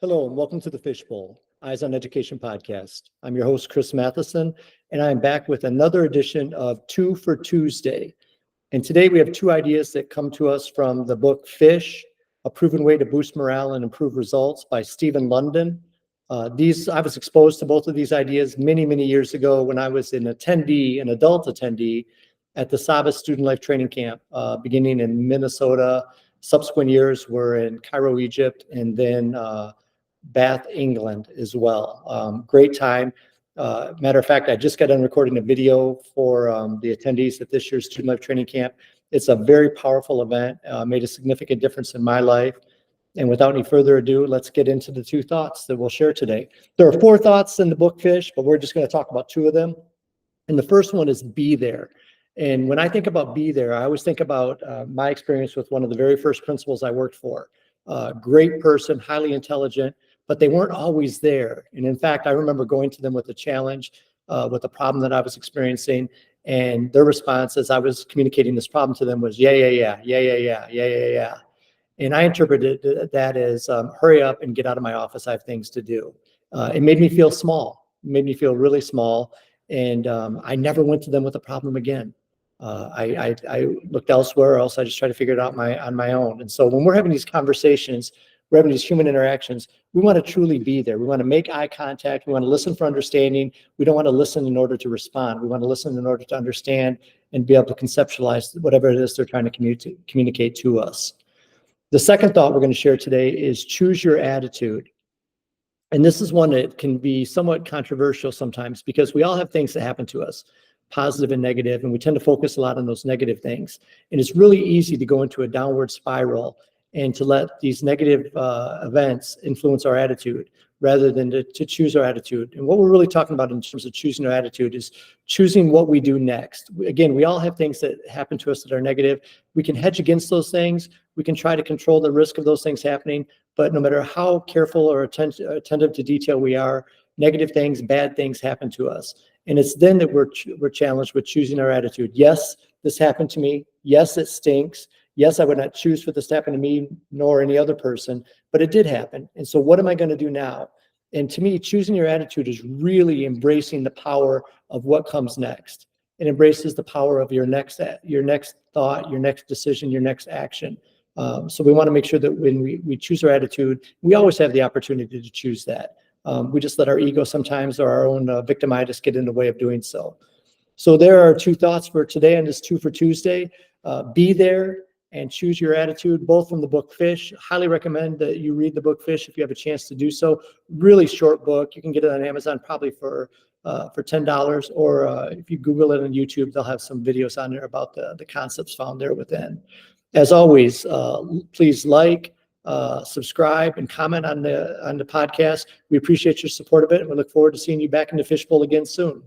Hello and welcome to the Fishbowl, Eyes on Education podcast. I'm your host, Chris Matheson, and I'm back with another edition of Two for Tuesday. And today we have two ideas that come to us from the book Fish, A Proven Way to Boost Morale and Improve Results by Stephen London. I was exposed to both of these ideas many years ago when I was an adult attendee at the Sabas Student Life Training Camp, beginning in Minnesota. Subsequent years were in Cairo, Egypt, and then Bath, England as well. Great time. Matter of fact, I just got done recording a video for the attendees at this year's Student Life Training Camp. It's a very powerful event, made a significant difference in my life. And without any further ado, let's get into the two thoughts that we'll share today. There are four thoughts in the book Fish, but we're just going to talk about two of them. And the first one is be there. And when I think about be there, I always think about my experience with one of the very first principals I worked for. Great person, highly intelligent, but they weren't always there. And in fact, I remember going to them with a challenge, with a problem that I was experiencing. And their response as I was communicating this problem to them was, yeah. And I interpreted that as hurry up and get out of my office. I have things to do. It made me feel small, made me feel really small. And I never went to them with a problem again. I looked elsewhere, or else I just tried to figure it out on my own. And so when we're having these conversations, we're having these human interactions, we want to truly be there. We want to make eye contact. We want to listen for understanding. We don't want to listen in order to respond. We want to listen in order to understand and be able to conceptualize whatever it is they're trying to communicate to us. The second thought we're going to share today is choose your attitude. And this is one that can be somewhat controversial sometimes because we all have things that happen to us, positive and negative, and we tend to focus a lot on those negative things. And it's really easy to go into a downward spiral and to let these negative events influence our attitude rather than to choose our attitude. And what we're really talking about in terms of choosing our attitude is choosing what we do next. Again, we all have things that happen to us that are negative. We can hedge against those things. We can try to control the risk of those things happening. But no matter how careful or attentive to detail we are, negative things, bad things happen to us. And it's then that we're challenged with choosing our attitude. Yes, this happened to me. Yes, it stinks. Yes, I would not choose for this to happen to me nor any other person, but it did happen. And so what am I going to do now? And to me, choosing your attitude is really embracing the power of what comes next. It embraces the power of your next thought, your next decision, your next action. So we want to make sure that when we choose our attitude, we always have the opportunity to choose that. We just let our ego sometimes or our own victimitis get in the way of doing so. So there are two thoughts for today on this Two for Tuesday. Be there and choose your attitude, both from the book Fish. Highly recommend that you read the book Fish if you have a chance to do so. Really short book. You can get it on Amazon probably for $10, or if you Google it on YouTube, they'll have some videos on there about the concepts found there within. As always, please like, subscribe, and comment on the podcast. We appreciate your support of it, and we look forward to seeing you back in the Fishbowl again soon.